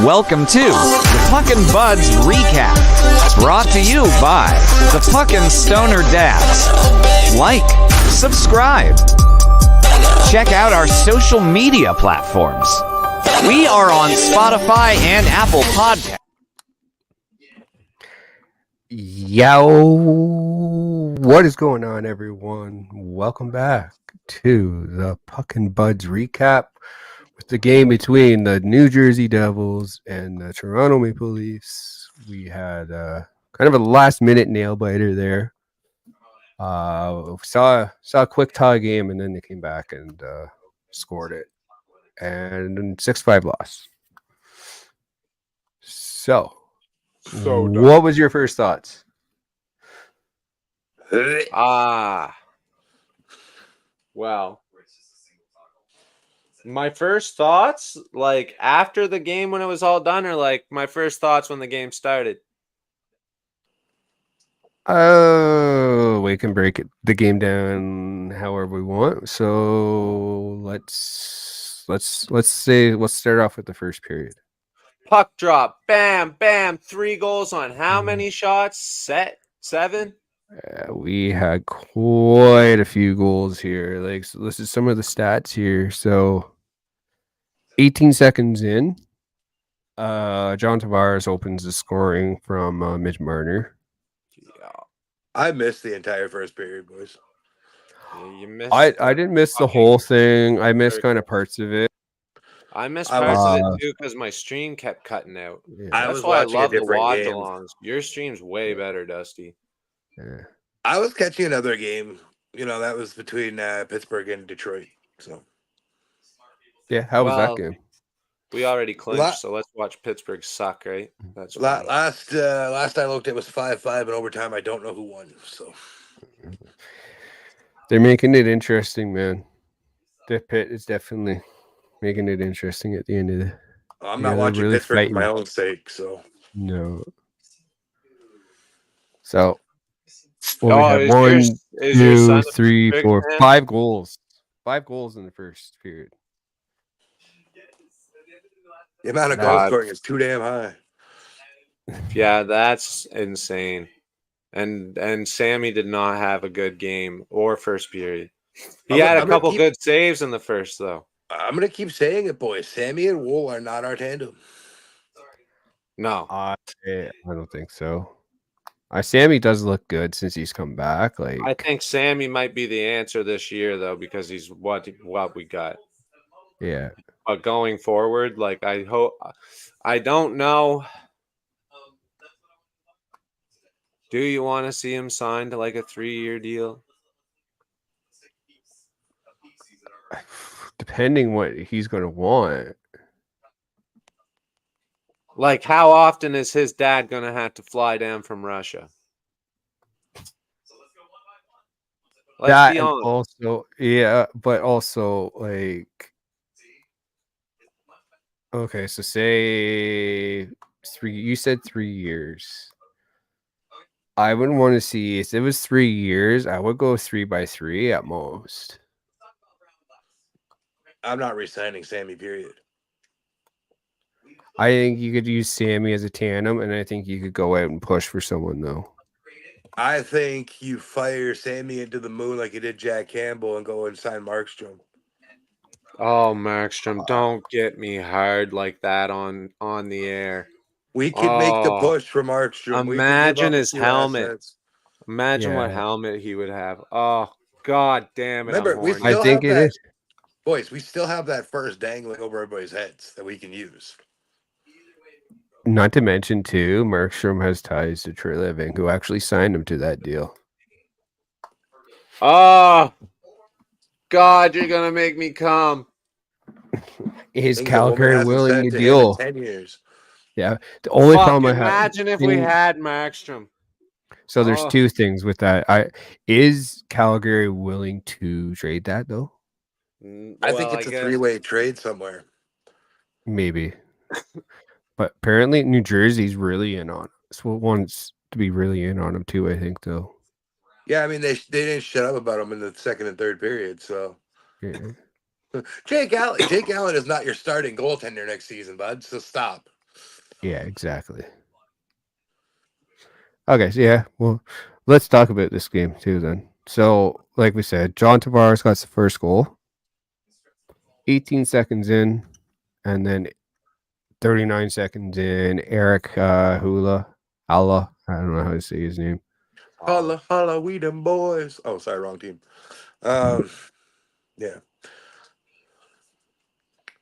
Welcome to the Puckin Buds Recap, brought to you by the Puckin Stoner Dads. Like, subscribe. Check out our social media platforms. We are on Spotify and Apple Podcasts. Yo, what is going on, everyone? Welcome back to the Puckin Buds Recap with the game between the New Jersey Devils and the Toronto Maple Leafs. We had kind of a last-minute nail-biter there. Saw a quick tie game, and then they came back and scored it. And 6-5 loss. So what was your first thoughts? Well, my first thoughts, like after the game when it was all done, or like my first thoughts when the game started? Oh, we can break the game down however we want. So let's start off with the first period. Puck drop, bam, bam, 3 goals on how many shots? 7? We had quite a few goals here. Like, so this is some of the stats here. So 18 seconds in, John Tavares opens the scoring from Mitch Marner. I missed the entire first period, boys. Yeah, you missed. I didn't miss the whole thing. I missed kind of parts of it. I missed parts of it too because my stream kept cutting out. Yeah. That's why I love the watch-alongs. Your stream's way better, Dusty. Yeah. I was catching another game. You know, that was between Pittsburgh and Detroit. So, Yeah, how was that game? We already clinched, so let's watch Pittsburgh suck, right? That's last I looked, it was 5-5 in overtime. I don't know who won. So they're making it interesting, man. The Pitt is definitely making it interesting at the end of the. I'm not watching really Pittsburgh for my own sake. So no. So. Well, we had 1, 2, 3, 4, 5 goals. 5 goals in the first period. The amount of goal scoring is too damn high. Yeah, that's insane. And Sammy did not have a good game or first period. He had a couple good saves in the first, though. I'm going to keep saying it, boys. Sammy and Wool are not our tandem. No. I don't think so. Sammy does look good since he's come back. Like, I think Sammy might be the answer this year, though, because he's what we got. Yeah. But going forward, like I don't know. Do you want to see him signed to like a 3-year deal? Depending what he's going to want. Like, how often is his dad going to have to fly down from Russia? Let's be honest. Also, yeah, but also, like, okay, so say you said 3 years. I wouldn't want to see, if it was 3 years, I would go 3x3 at most. I'm not re-signing Sammy, period. I think you could use Sammy as a tandem, and I think you could go out and push for someone, though. I think you fire Sammy into the moon like you did Jack Campbell and go and sign Markstrom. Oh, Markstrom, don't get me hard like that on the air. We could make the push for Markstrom. Imagine his helmet. Assets. Imagine what helmet he would have. Oh, God damn it. Remember, I think it is. Boys, we still have that first dangling over everybody's heads that we can use. Not to mention, too, Markstrom has ties to Treliving, who actually signed him to that deal. Oh, God, you're going to make me come. Is Calgary willing to deal? 10 years. Yeah. The only problem I have. Imagine if we had Markstrom. So there's two things with that. Is Calgary willing to trade that, though? I think it's a 3-way trade somewhere. Maybe. But apparently New Jersey's really in on it. So it wants to be really in on him too, I think, though. Yeah, I mean, they didn't shut up about him in the second and third period, so. Yeah. Jake Allen is not your starting goaltender next season, bud, so stop. Yeah, exactly. Okay, so yeah, well, let's talk about this game too then. So, like we said, John Tavares got the first goal, 18 seconds in, and then 39 seconds in, Eric Allah, I don't know how to say his name. Holla, holla, we them boys. Oh, sorry, wrong team. Yeah.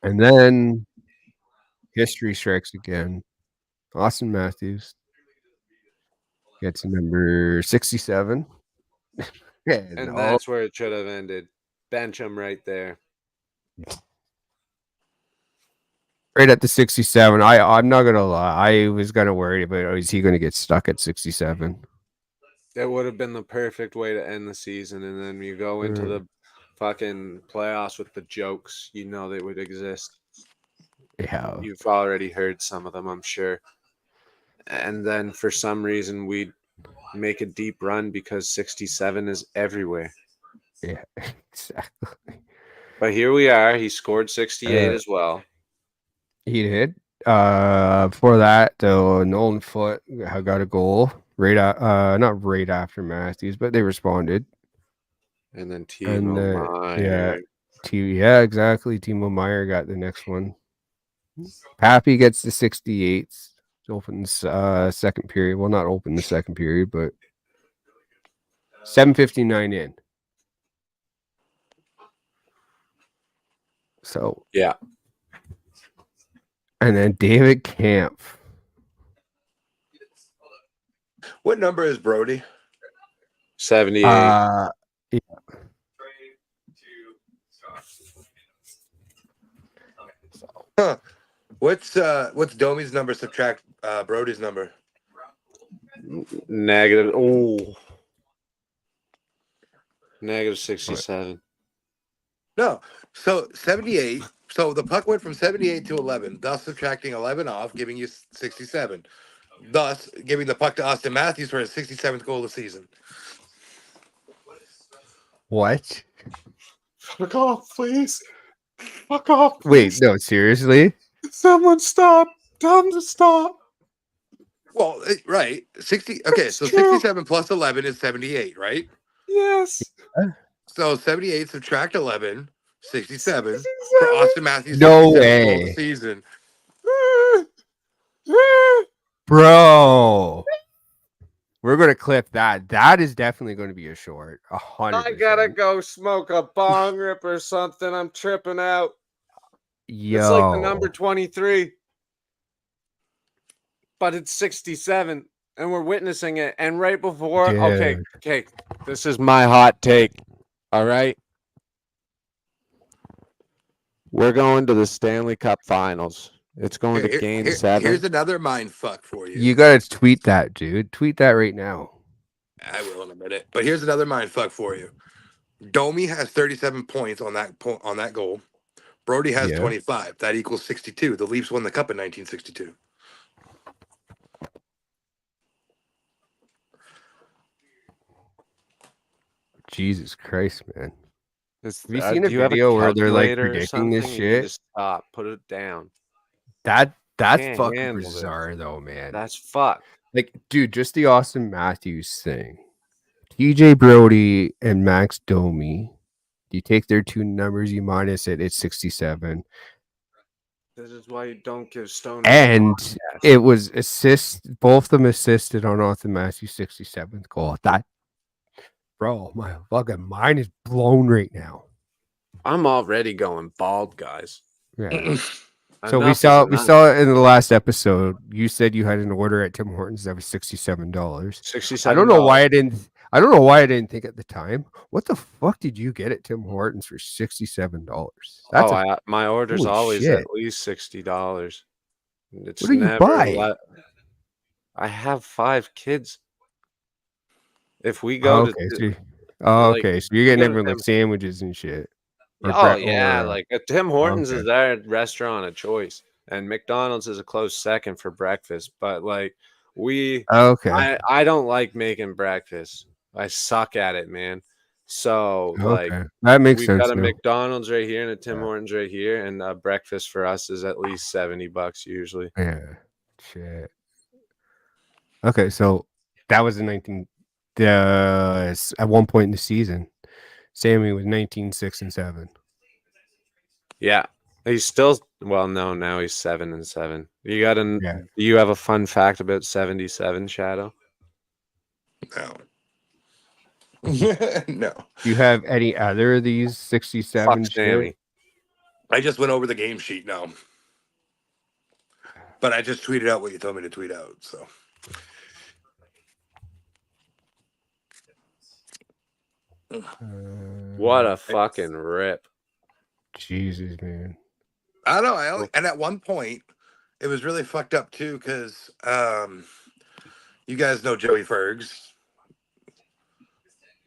And then history strikes again. Austin Matthews gets number 67. And Oh, that's where it should have ended. Bench him right there. right at the 67. I'm not gonna lie. I was kind of worried about, is he gonna get stuck at 67? That would have been the perfect way to end the season. And then you go into the fucking playoffs with the jokes. You know they would exist. Yeah. You've already heard some of them, I'm sure. And then for some reason we'd make a deep run because 67 is everywhere. Yeah, exactly. But here we are. He scored 68 as well. He did. Before that, though, Nolan Foote got a goal not right after Matthews, but they responded. And then Timo Meyer. Yeah, exactly. Timo Meyer got the next one. Pappy gets the 68th. Opens second period. Well, not open the second period, but 7:59 in. So yeah. And then David Camp. What number is Brody? 78. Yeah. Huh. What's Domi's number? Subtract Brody's number. Negative. Oh. Negative 67. No. So 78. So the puck went from 78 to 11, thus subtracting 11 off, giving you 67. Thus giving the puck to Austin Matthews for his 67th goal of the season. What? Fuck off, please. Fuck off. Please. Wait, no, seriously? Someone stop. Tell him to stop. Well, right. 60. Okay, so 67 plus 11 is 78, right? Yes. So 78 subtract 11, 67 for Austin Matthews' No 67th way. goal of the season. Bro. We're going to clip that. That is definitely going to be a short. 100%. I gotta go smoke a bong rip or something. I'm tripping out. Yo. It's like the number 23. But it's 67. And we're witnessing it. And right before, Dude. okay. This is my hot take. All right. We're going to the Stanley Cup Finals. It's going to Game 7. Here's another mind fuck for you. You got to tweet that, dude. Tweet that right now. I will in a minute. But here's another mind fuck for you. Domi has 37 points on that goal. Brody has 25. That equals 62. The Leafs won the cup in 1962. Jesus Christ, man. Have you Do seen a you have video where they're like calculator or predicting this something? You need to shit? stop. Put it down. That's Can't fucking handle bizarre, though, man. That's fucked. Like, dude, just the Austin Matthews thing. TJ Brody and Max Domi. You take their two numbers, you minus it, it's 67. This is why you don't give Stoner. And it was both of them assisted on Austin Matthews' 67th goal. That, bro, my fucking mind is blown right now. I'm already going bald, guys. Yeah. So we saw it in the last episode. You said you had an order at Tim Hortons that was $67. $67. I don't know why I didn't think at the time. What the fuck did you get at Tim Hortons for $67? My order's holy always shit. at least $60. It's What do you buy? I have 5 kids. If we go okay, so you're getting everyone like sandwiches and shit. Like Tim Hortons is their restaurant of choice, and McDonald's is a close second for breakfast. But like I don't like making breakfast. I suck at it, man. So like that makes sense. We've got a McDonald's right here and a Tim Hortons right here, and breakfast for us is at least $70 usually. Yeah. Shit. Okay, so that was at one point in the season. Sammy was 19, 6, and 7. Yeah. He's still now he's 7 and 7. You got do Yeah. you have a fun fact about 77, Shadow? No. No. Do you have any other of these 67 Fuck Sammy. I just went over the game sheet now. But I just tweeted out what you told me to tweet out, so. What a fucking rip. Jesus, man. I don't know. And at one point, it was really fucked up too, because you guys know Joey Fergs.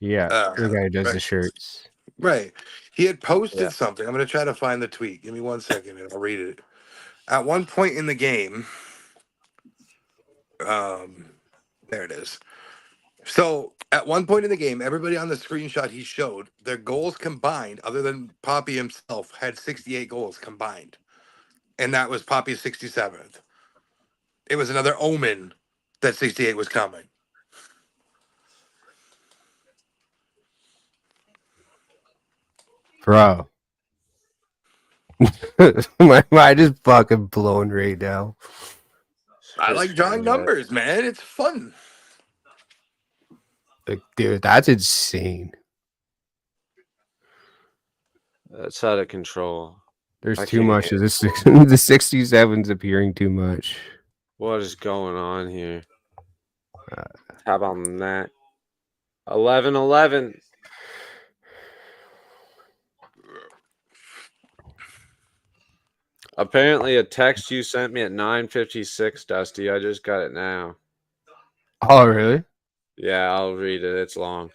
Yeah, the guy who does the shirts. Right. He had posted something. I'm going to try to find the tweet. Give me 1 second and I'll read it. At one point in the game, there it is. So at one point in the game, everybody on the screenshot he showed, their goals combined, other than Poppy himself, had 68 goals combined. And that was Poppy's 67th. It was another omen that 68 was coming. Bro. My mind is fucking blown right now. I like drawing numbers, man. It's fun. Like, dude, that's insane. That's out of control. There's too much of this. The 67's appearing too much. What is going on here? How about that? 11-11. Apparently, a text you sent me at 9:56, Dusty. I just got it now. Oh, really? Yeah, I'll read it. It's long.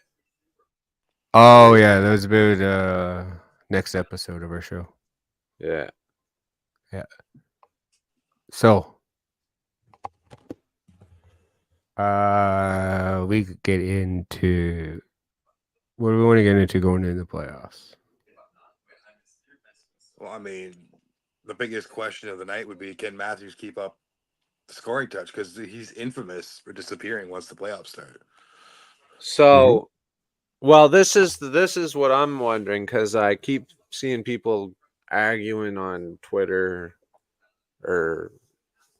Oh, yeah. That was about next episode of our show. Yeah. Yeah. So, we could get into what do we want to get into going into the playoffs? Well, I mean, the biggest question of the night would be, can Matthews keep up the scoring touch? Because he's infamous for disappearing once the playoffs start. So, well, this is what I'm wondering, because I keep seeing people arguing on Twitter or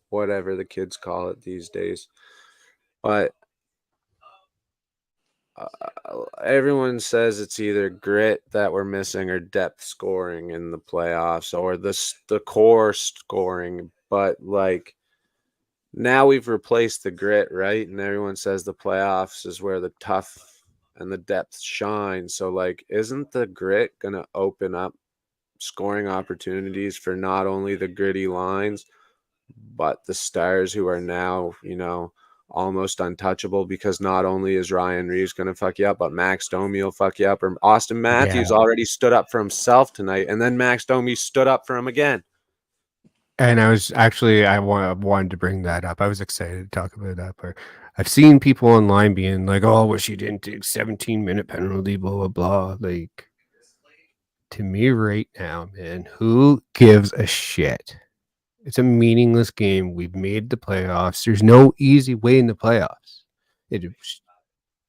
whatever the kids call it these days. But everyone says it's either grit that we're missing or depth scoring in the playoffs or the core scoring. But like now we've replaced the grit, right? And everyone says the playoffs is where the tough and the depth shine. So like, isn't the grit going to open up scoring opportunities for not only the gritty lines, but the stars who are now, almost untouchable, because not only is Ryan Reeves going to fuck you up, but Max Domi will fuck you up. Or Austin Matthews already stood up for himself tonight, and then Max Domi stood up for him again. And I was actually, I wanted to bring that up. I was excited to talk about that part. I've seen people online being like, oh, wish he didn't take 17-minute penalty, blah, blah, blah. Like, to me right now, man, who gives a shit? It's a meaningless game. We've made the playoffs. There's no easy way in the playoffs.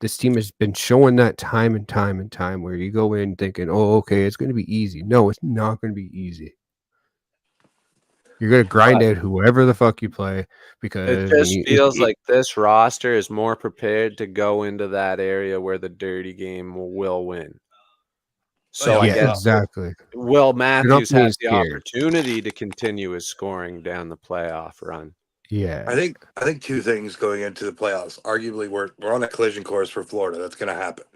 This team has been showing that time and time and time, where you go in thinking, oh, okay, it's going to be easy. No, it's not going to be easy. You're going to grind out whoever the fuck you play, because it just feels like this roster is more prepared to go into that area where the dirty game will win. So I guess exactly. Will Matthews has the opportunity to continue his scoring down the playoff run. Yeah, I think two things going into the playoffs. Arguably, we're on a collision course for Florida. That's going to happen.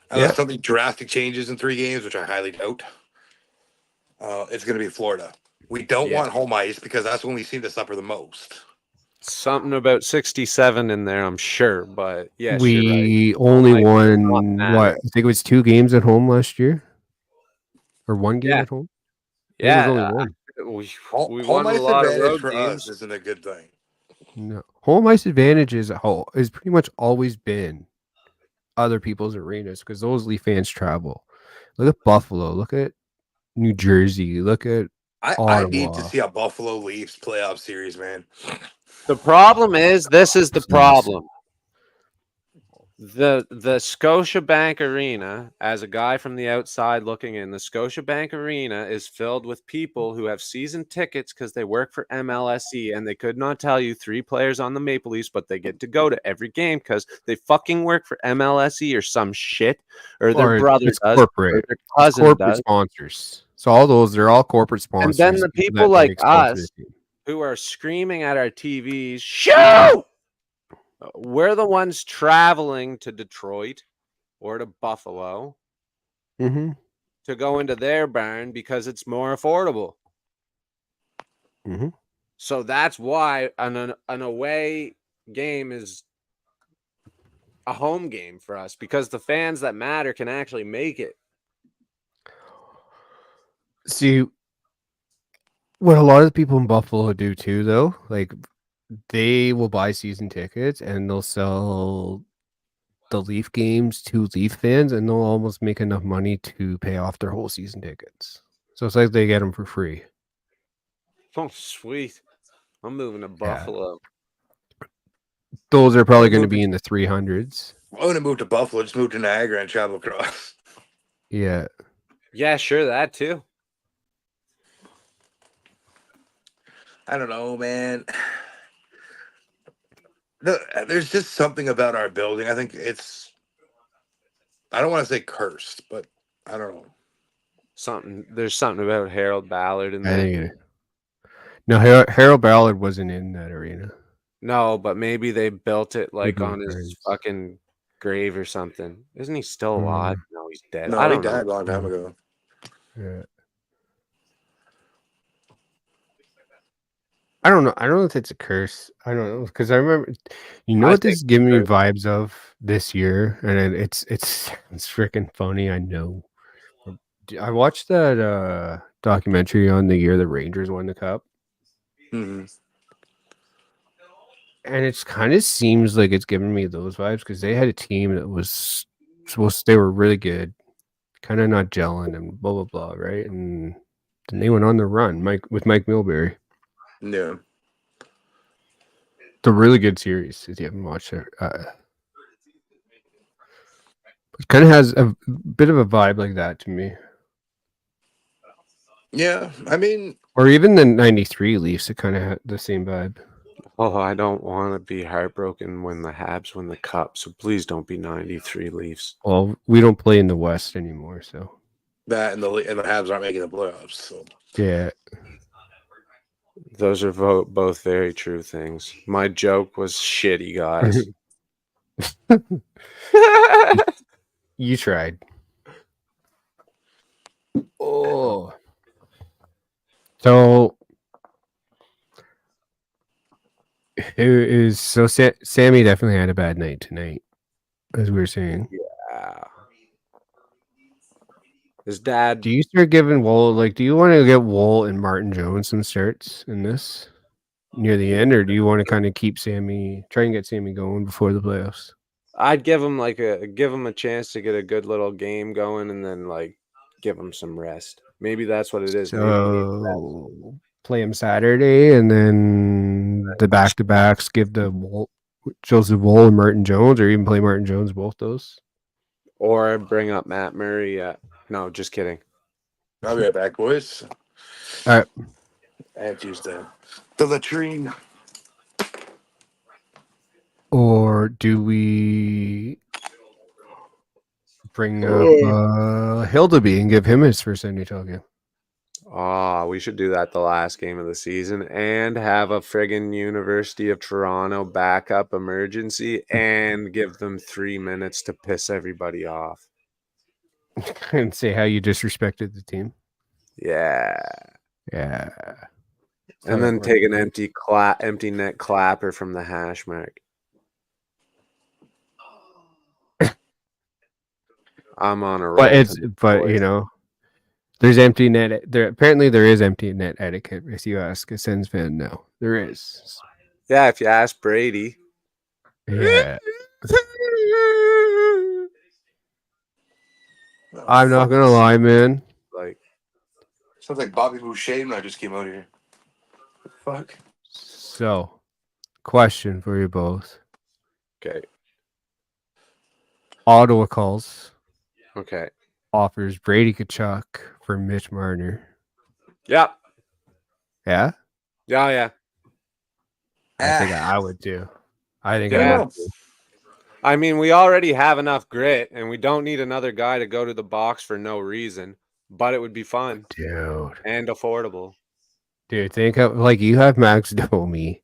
Unless something drastic changes in 3 games, which I highly doubt. It's going to be Florida. We don't want home ice, because that's when we seem to suffer the most. Something about 67 in there, I'm sure, but yes, we you're right. only won what? I think it was 2 games at home last year, or 1 game at home. Yeah, only one. We won a lot of road for games. us isn't a good thing. No, home ice advantage is pretty much always been other people's arenas, because those Leaf fans travel. Look at Buffalo. Look at New Jersey. Look at I need to see a Buffalo Leafs playoff series, man. The problem is, this is the problem. The Scotiabank Arena, as a guy from the outside looking in, the Scotiabank Arena is filled with people who have season tickets because they work for MLSE, and they could not tell you 3 players on the Maple Leafs, but they get to go to every game because they fucking work for MLSE or some shit, or their brother does, corporate. or their cousin corporate does. sponsors. So all those, they're all corporate sponsors. And then the people like us who are screaming at our TVs, shoot! We're the ones traveling to Detroit or to Buffalo to go into their barn because it's more affordable. So that's why an away game is a home game for us, because the fans that matter can actually make it. See, what a lot of the people in Buffalo do too, though, like they will buy season tickets and they'll sell the Leaf games to Leaf fans, and they'll almost make enough money to pay off their whole season tickets. So it's like they get them for free. Oh, sweet. I'm moving to Buffalo. Those are probably going to be in the 300s. I'm going to move to Buffalo. Just move to Niagara and travel across. Yeah. Yeah, sure, that too. I don't know, man. There's just something about our building. I think it's, I don't want to say cursed, but I don't know. There's something about Harold Ballard in there. No, Harold Ballard wasn't in that arena. No, but maybe they built it like on his fucking grave or something. Isn't he still alive? No, he's dead. No, he died a long time ago. Yeah. I don't know. I don't know if it's a curse. I don't know, because I remember, what this is giving me vibes of this year, and it's freaking funny. I know. I watched that documentary on the year the Rangers won the cup, and it kind of seems like it's giving me those vibes because they had a team that was they were really good, kind of not gelling and blah blah blah, right? And then they went on the run, with Mike Milbury. Yeah. It's a really good series if you haven't watched it. It kind of has a bit of a vibe like that to me. Yeah, I mean, or even the '93 Leafs, it kind of had the same vibe. Oh, I don't want to be heartbroken when the Habs win the cup, so please don't be '93 Leafs. Well, we don't play in the West anymore, so that and the Habs aren't making the playoffs. So yeah. Those are both very true things. My joke was shitty, guys. You tried. Oh. So Sammy definitely had a bad night tonight, as we were saying. Yeah. His dad. Do you start giving Wool, do you want to get Wool and Martin Jones some starts in this near the end, or do you want to kind of try and get Sammy going before the playoffs? I'd give him a chance to get a good little game going, and then give him some rest. Maybe that's what it is. So play him Saturday, and then the back-to-backs give the Joseph Wool and Martin Jones, or even play Martin Jones both those. Or bring up Matt Murray. No, just kidding. I'll be right back, boys. All right. I have to use the latrine. Or do we bring up Hildeby and give him his first NHL game? Oh, we should do that the last game of the season and have a friggin' University of Toronto backup emergency and give them 3 minutes to piss everybody off. And say how you disrespected the team. Yeah. Yeah. And then take an empty net clapper from the hash mark. I'm on a roll. There's empty net. Apparently there is empty net etiquette. If you ask a Sens fan, no, there is. Yeah, if you ask Brady. Yeah. I'm not gonna lie, man. Sounds like Bobby Boucher when I just came out here. Fuck. So, Question for you both. Okay. Ottawa Calls Okay. offers Brady Kachuk for Mitch Marner. Yeah. Yeah? Yeah. I think I would too. I think Yeah. I would too. I mean, we already have enough grit, and we don't need another guy to go to the box for no reason. But it would be fun, Dude. and affordable. Dude, think of like you have Max Domi,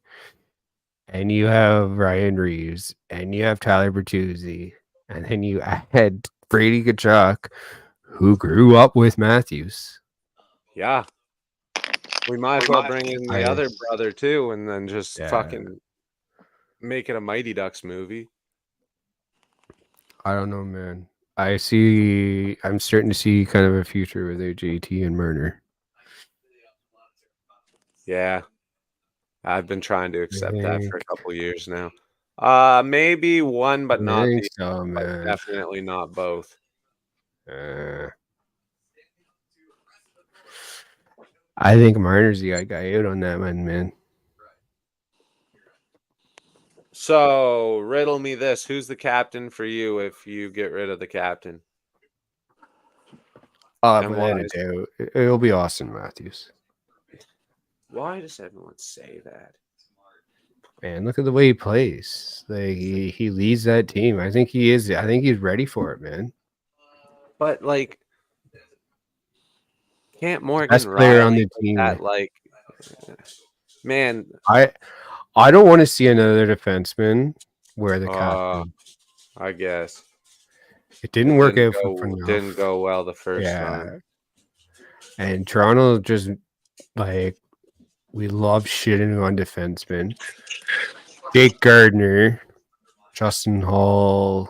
and you have Ryan Reeves, and you have Tyler Bertuzzi, and then you add Brady Kachuk, who grew up with Matthews. Yeah. We might as well bring in the other brother too, and then just fucking make it a Mighty Ducks movie. I don't know, man. I'm starting to see kind of a future with JT and Marner. Yeah. I've been trying to accept that for a couple years now. Maybe one, but not the so, man. definitely not both. I think Marner's the guy out on that one, man. So, riddle me this. Who's the captain for you if you get rid of the captain? Without a doubt, it'll be Austin Matthews. Why does everyone say that? Man, look at the way he plays. Like he leads that team. I think he is. I think he's ready for it, man. But like, can't Morgan best player on the team? That, like, man, I don't want to see another defenseman wear the captain. I guess it didn't work out didn't go well the first time. And Toronto just like we love shitting on defensemen. Jake Gardner, Justin Hall,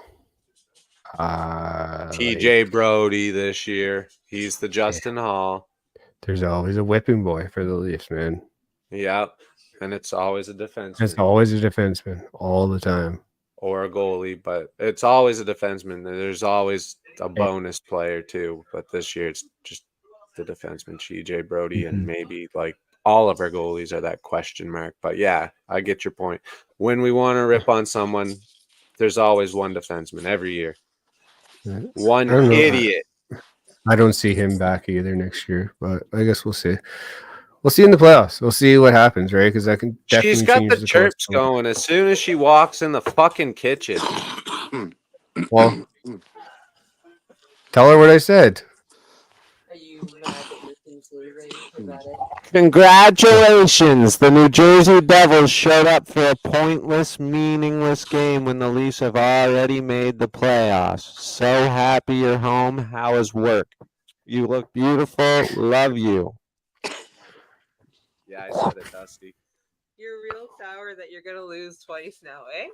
TJ Brody this year. He's the Justin Hall. There's always a whipping boy for the Leafs, man. Yeah, and it's always a defenseman. It's always a defenseman all the time. Or a goalie, but it's always a defenseman. There's always a bonus player too, but this year it's just the defenseman, TJ Brody, and maybe like all of our goalies are that question mark. But yeah, I get your point. When we want to rip on someone, there's always one defenseman every year. One idiot. I don't see him back either next year, but I guess we'll see. We'll see in the playoffs. We'll see what happens, right? Because I can definitely. She's got the chirps going as soon as she walks in the fucking kitchen. Well, tell her what I said. Are you mad that your team's losing? Is that it? Congratulations! The New Jersey Devils showed up for a pointless, meaningless game when the Leafs have already made the playoffs. So happy you're home. How is work? You look beautiful. Love you. Yeah, I said it, Dusty. You're real sour that you're gonna lose twice now, eh?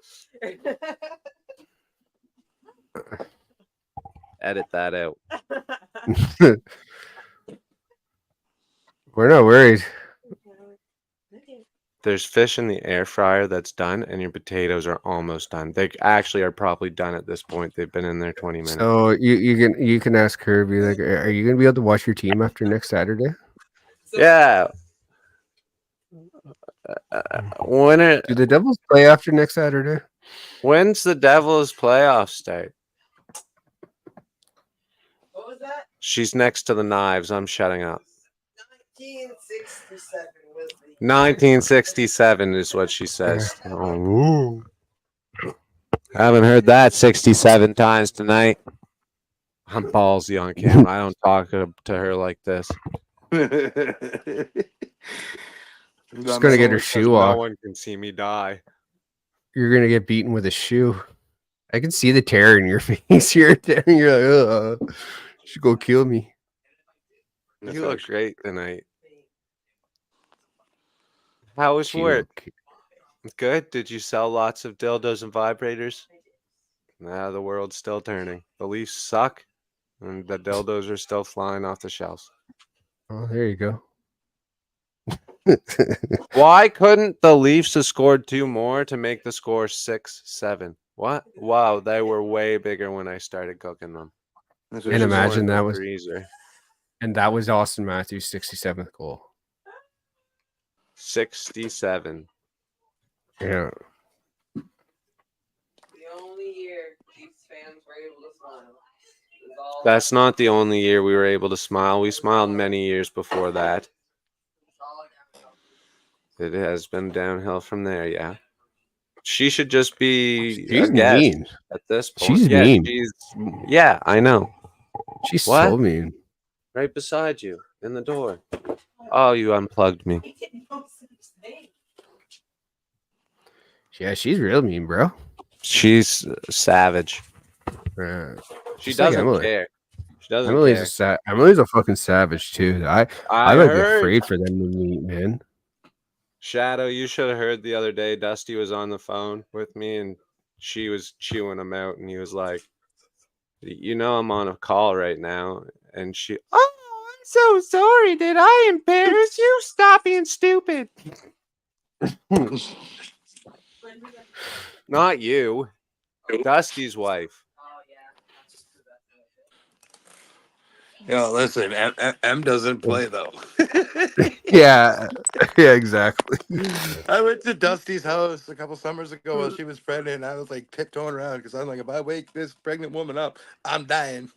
Edit that out. We're not worried. There's fish in the air fryer that's done, and your potatoes are almost done. They actually are probably done at this point. They've been in there 20 minutes. So you can ask her, be like, are you gonna be able to watch your team after next Saturday? Yeah. Do the Devils play after next Saturday? When's the Devils playoff start? What was that? She's next to the knives. I'm shutting up. 1967 was the 1967 is what she says. Oh, I haven't heard that 67 times tonight. I'm ballsy on camera. I don't talk to her like this. Just gonna get her shoe off. No one can see me die. You're gonna get beaten with a shoe. I can see the terror in your face. You're like, should go kill me. You look great tonight. How was work? Good. Did you sell lots of dildos and vibrators? Nah, the world's still turning. The Leafs suck, and the dildos are still flying off the shelves. Oh, there you go. Why couldn't the Leafs have scored 2 more to make the score 6-7? What? Wow, they were way bigger when I started cooking them. And imagine that was easier. And that was Austin Matthews' 67th goal. 67. Yeah. The only year these fans were able to smile. That's not the only year we were able to smile. We smiled many years before that. It has been downhill from there, yeah. She should just be She's a guest mean. at this point. She's Yeah, mean. yeah, I know. She's What? so mean. Right beside you in the door. Oh, you unplugged me. Yeah, she's real mean, bro. She's savage. She just like doesn't Emily. care. She doesn't Emily's care. Emily's a fucking savage too. I'm like heard. afraid for them to meet, man. Shadow, you should have heard the other day. Dusty was on the phone with me, and she was chewing him out, and he was like, "You know, I'm on a call right now," and she, "Oh, I'm so sorry. Did I embarrass you? Stop being stupid." Not you, Dusty's wife. Listen, M doesn't play though. yeah, exactly. I went to Dusty's house a couple summers ago while she was pregnant, and I was like tiptoeing around because I'm like, if I wake this pregnant woman up, I'm dying.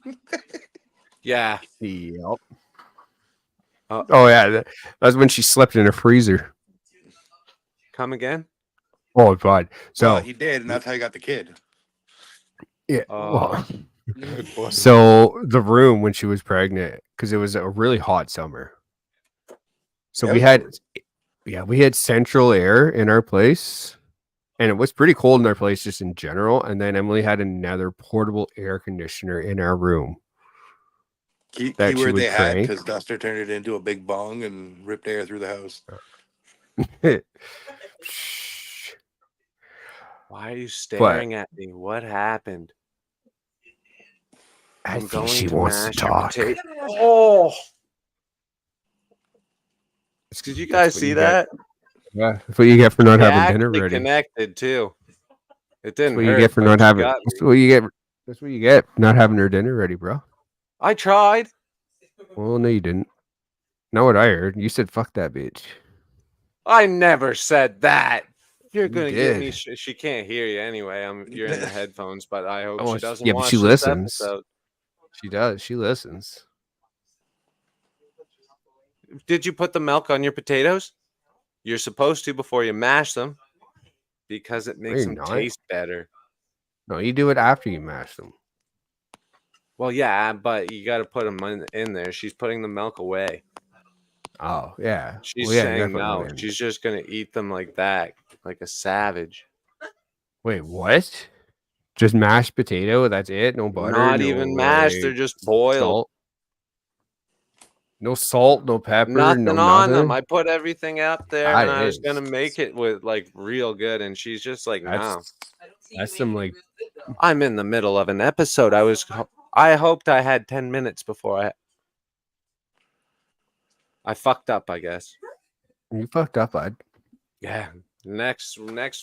Yeah. Yep. Oh yeah, that's when she slept in a freezer. Come again? Oh god. So he did, and that's how he got the kid. Yeah. Oh. So the room when she was pregnant, because it was a really hot summer. So we had central air in our place, and it was pretty cold in our place just in general. And then Emily had another portable air conditioner in our room. Keyword they had because Duster turned it into a big bong and ripped air through the house. Why are you staring at me? What happened? I think she wants to talk. Oh! Did you guys see that? Yeah, that's what you get for not having dinner ready. Connected too. It didn't. That's what you get for not having. That's what you get. That's what you get. Not having her dinner ready, bro. I tried. Well, no, you didn't. Not what I heard. You said "fuck that bitch." I never said that. You're gonna get me. She can't hear you anyway. You're in the headphones, but I hope she doesn't. Yeah, watch but she this listens. episode. She does. She listens. Did you put the milk on your potatoes? You're supposed to before you mash them, because it makes them taste better. No, you do it after you mash them. Well, yeah, but you got to put them in there. She's putting the milk away. Oh, yeah. She's saying no. She's just going to eat them like that, like a savage. Wait, what? Just mashed potato? That's it? No butter? Not even mashed. They're just boiled. Salt? No salt, no pepper, nothing no on nothing? them. I put everything up there, and I was going to make it with like real good, and she's just like, no. That's some like... I'm in the middle of an episode. I hoped I had 10 minutes before I fucked up, I guess. You fucked up, bud. Yeah. Next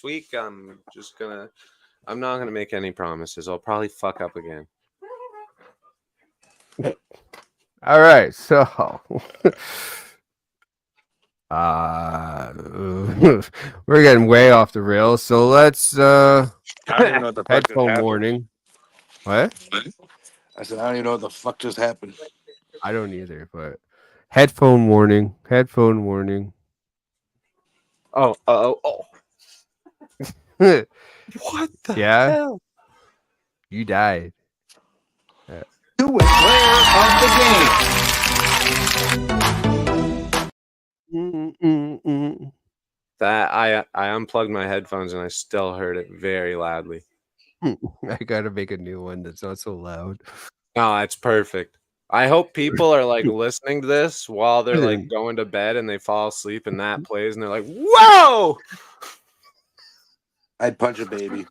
week, I'm not gonna make any promises. I'll probably fuck up again. All right, so we're getting way off the rails. So let's headphone warning. What? I said I don't even know what the fuck just happened. I don't either, but headphone warning. Headphone warning. Oh. What the hell? You died. Newest player of the game. That I unplugged my headphones and I still heard it very loudly. I gotta make a new one that's not so loud. No, it's perfect. I hope people are like listening to this while they're like going to bed and they fall asleep and that plays and they're like, whoa! I'd punch a baby.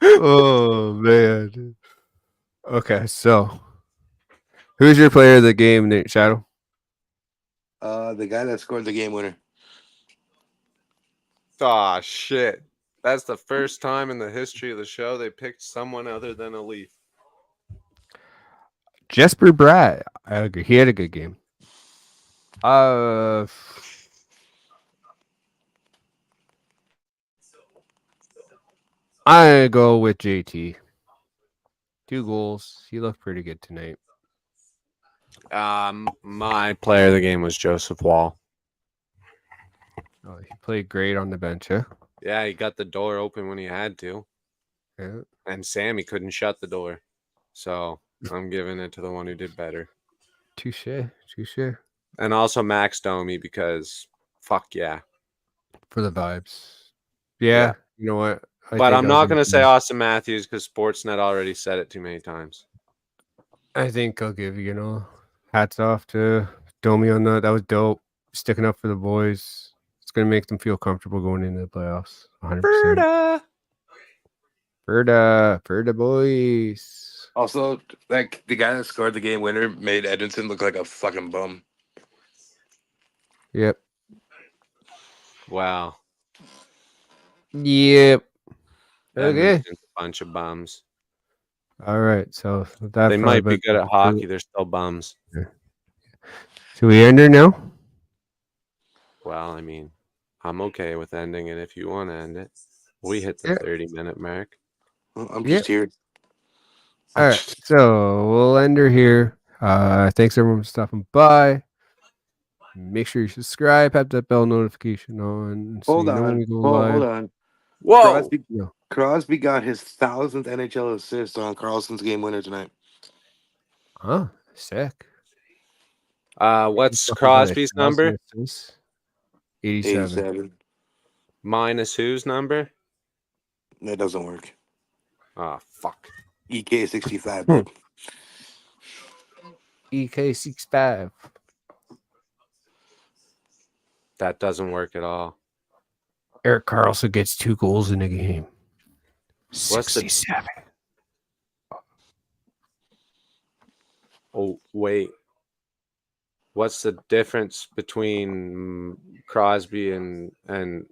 Oh man. Okay, so who's your player of the game, Nate Shadow? The guy that scored the game winner. Aw, shit. That's the first time in the history of the show they picked someone other than a Leaf. Jesper Bratt. I agree. He had a good game. I go with JT. 2 goals. He looked pretty good tonight. My player of the game was Joseph Wall. Oh, he played great on the bench, huh? Yeah, he got the door open when he had to. Yeah. And Sammy couldn't shut the door. So I'm giving it to the one who did better. Touche. And also Max Domi because fuck yeah. For the vibes. Yeah. You know what? But I'm not going to say Austin Matthews because Sportsnet already said it too many times. I think I'll give, hats off to Domi on that. That was dope. Sticking up for the boys. It's going to make them feel comfortable going into the playoffs. 100%. Ferda boys. Also, like the guy that scored the game winner made Edmondson look like a fucking bum. Yep. Wow. Yep. Okay. A bunch of bums. All right. So that they might be good at hockey. They're still bums. Yeah. Should we end it now? Well, I mean, I'm okay with ending it if you want to end it. We hit the 30-minute mark. Well, I'm just here. All right. So we'll end her here. Thanks everyone for stopping by. Make sure you subscribe, have that bell notification on. Hold on. Whoa. Crosby got his 1,000th NHL assist on Carlson's game winner tonight. Huh? Sick. What's Crosby's number? 87. Minus whose number? That doesn't work. Oh, fuck. EK 65. EK 65. That doesn't work at all. Erik Karlsson gets 2 goals in a game. What's 67. Oh, wait. What's the difference between Crosby and 22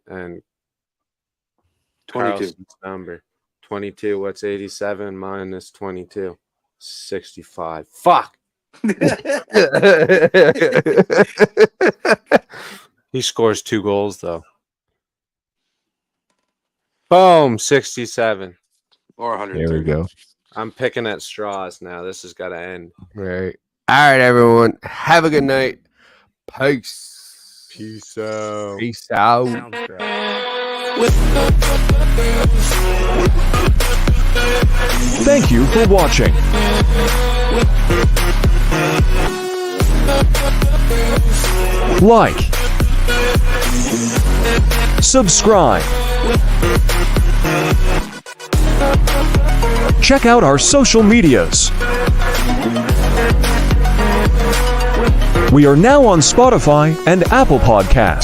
Karlsson's number? 22. What's 87 minus 22? 65. Fuck. He scores 2 goals though. Boom, 67. Or 100. There we go. I'm picking at straws now. This has got to end. Right. All right, everyone. Have a good night. Peace. Peace out. Peace out. Thank you for watching. Like, subscribe. Check out our social medias. We are now on Spotify and Apple Podcasts.